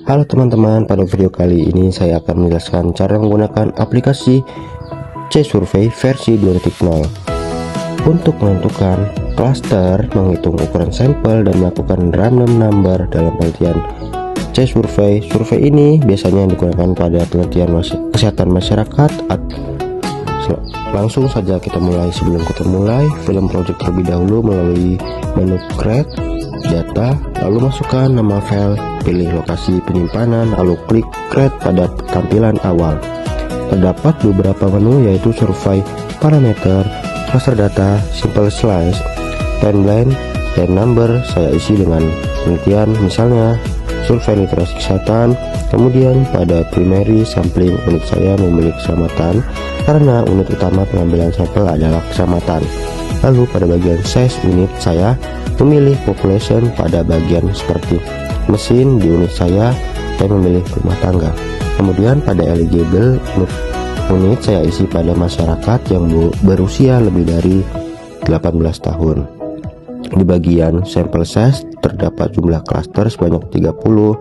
Halo teman-teman, pada video kali ini saya akan menjelaskan cara menggunakan aplikasi C-Survey versi 2.0 untuk menentukan klaster, menghitung ukuran sampel, dan melakukan random number dalam penelitian C-Survey. Survei ini biasanya digunakan pada penelitian kesehatan masyarakat. Langsung saja kita mulai. Sebelum kita mulai, film project terlebih dahulu melalui menu Create Data, lalu masukkan nama file, pilih lokasi penyimpanan, lalu klik Create pada tampilan awal. Terdapat beberapa menu, yaitu Survey, Parameter, Cluster Data, Simple Slice, Timeline, dan Number. Saya isi dengan penelitian, misalnya survei literasi kesehatan. Kemudian pada primary sampling, unit saya memilih kecamatan karena unit utama pengambilan sampel adalah kecamatan. Lalu pada bagian size unit, saya memilih population. Pada bagian seperti mesin, di unit saya memilih rumah tangga. Kemudian pada eligible unit saya isi pada masyarakat yang berusia lebih dari 18 tahun. Di bagian sample size terdapat jumlah klaster sebanyak 30,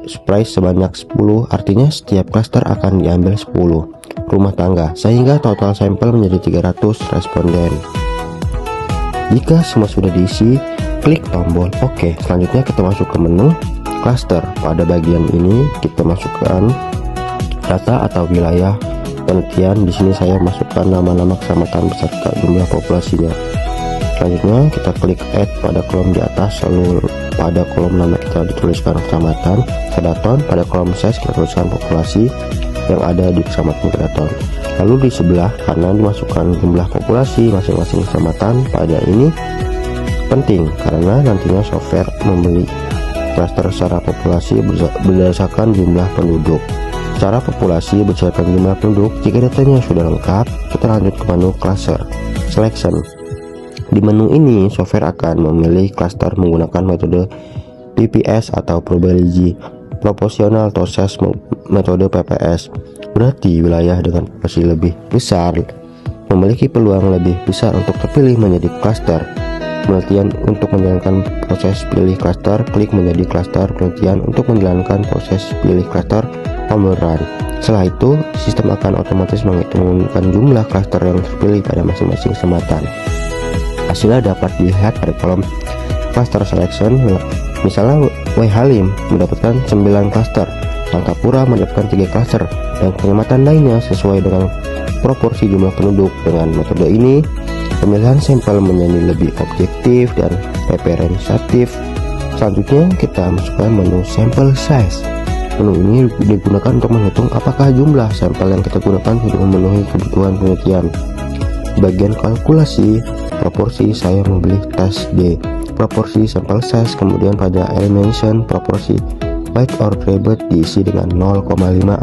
surprise sebanyak 10, artinya setiap klaster akan diambil 10 rumah tangga, sehingga total sampel menjadi 300 responden. Jika semua sudah diisi, klik tombol OK. Selanjutnya kita masuk ke menu cluster. Pada bagian ini kita masukkan data atau wilayah penelitian. Di sini saya masukkan nama-nama kecamatan beserta jumlah populasinya. Selanjutnya kita klik add pada kolom di atas, lalu pada kolom nama kita dituliskan kecamatan Kedaton, pada kolom size kita tuliskan populasi yang ada di kecamatan Kedaton. Lalu di sebelah kanan dimasukkan jumlah populasi masing-masing kecamatan. Pada ini penting karena nantinya software membeli klaster secara populasi berdasarkan jumlah penduduk. Secara populasi berdasarkan jumlah penduduk. Jika datanya sudah lengkap, kita lanjut ke menu cluster selection. Di menu ini software akan memilih klaster menggunakan metode PPS atau probability proportional tosses, metode PPS. Berarti wilayah dengan populasi lebih besar memiliki peluang lebih besar untuk terpilih menjadi klaster penelitian. Untuk menjalankan proses pilih klaster, klik menjadi klaster penelitian. Untuk menjalankan proses pilih klaster, tombol run. Setelah itu, sistem akan otomatis menghitungkan jumlah klaster yang terpilih pada masing-masing kecamatan. Hasilnya dapat dilihat pada kolom cluster selection. Misalnya W Halim mendapatkan 9 klaster, Angkapura mendapatkan 3 klaster, dan kecamatan lainnya sesuai dengan proporsi jumlah penduduk. Dengan metode ini, pemilihan sampel menjadi lebih objektif dan representatif. Selanjutnya kita masukkan menu sample size. Menu ini digunakan untuk menghitung apakah jumlah sampel yang kita gunakan sudah memenuhi kebutuhan penelitian. Bagian kalkulasi proporsi, saya memilih tes D, proporsi sampel size. Kemudian pada elimination proporsi, white or graded diisi dengan 0,5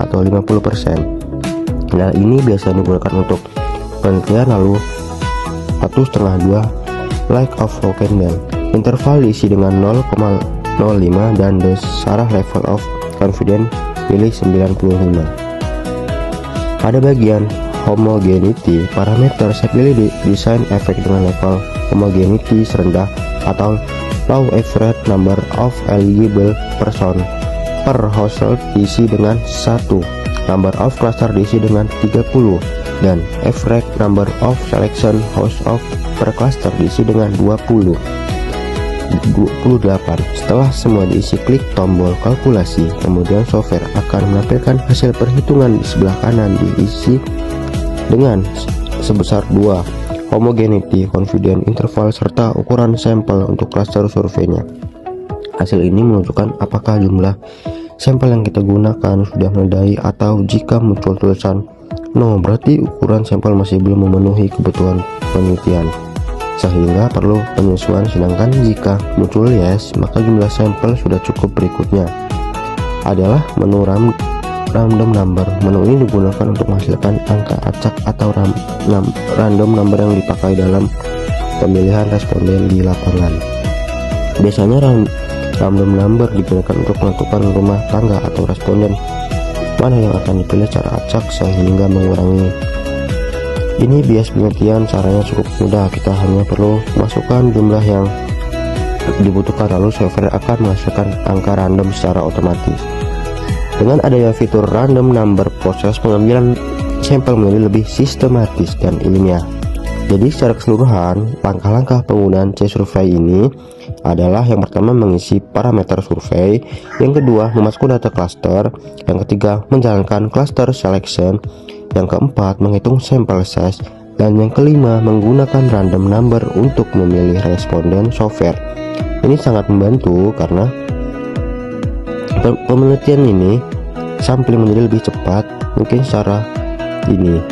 atau 50%. Nah, ini biasanya digunakan untuk penelitian. Lalu 1,5 like of candle, interval diisi dengan 0,05 dan the Sarah level of confidence pilih 95. Pada bagian homogeneity parameter, saya pilih design efek dengan level homogeneity rendah atau low average number of eligible person per household diisi dengan 1, number of cluster diisi dengan 30, dan average number of selection household per cluster diisi dengan 28. Setelah semua diisi, klik tombol kalkulasi. Kemudian software akan menampilkan hasil perhitungan di sebelah kanan, diisi dengan sebesar 2, homogeneity, confidence interval, serta ukuran sampel untuk klaster surveinya. Hasil ini menunjukkan apakah jumlah sampel yang kita gunakan sudah memadai, atau jika muncul tulisan no, berarti ukuran sampel masih belum memenuhi kebutuhan penelitian, sehingga perlu penyesuaian. Sedangkan jika muncul yes, maka jumlah sampel sudah cukup. Berikutnya adalah menu random number. Menu ini digunakan untuk menghasilkan angka acak atau random number yang dipakai dalam pemilihan responden di lapangan. Biasanya random number digunakan untuk menentukan rumah tangga atau responden mana yang akan dipilih secara acak, sehingga mengurangi ini bias penelitian. Caranya cukup mudah, kita hanya perlu masukkan jumlah yang dibutuhkan, lalu software akan menghasilkan angka random secara otomatis. Dengan adanya fitur random number, proses pengambilan sampel menjadi lebih sistematis dan ilmiah. Jadi secara keseluruhan, langkah-langkah penggunaan C-Survey ini adalah: yang pertama mengisi parameter survei, yang kedua memasukkan data cluster, yang ketiga menjalankan cluster selection, yang keempat menghitung sampel size, dan yang kelima menggunakan random number untuk memilih responden software. Ini sangat membantu karena penelitian ini sampling menjadi lebih cepat mungkin secara ini.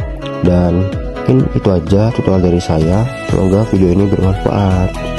Dan mungkin itu aja tutorial dari saya, semoga video ini bermanfaat.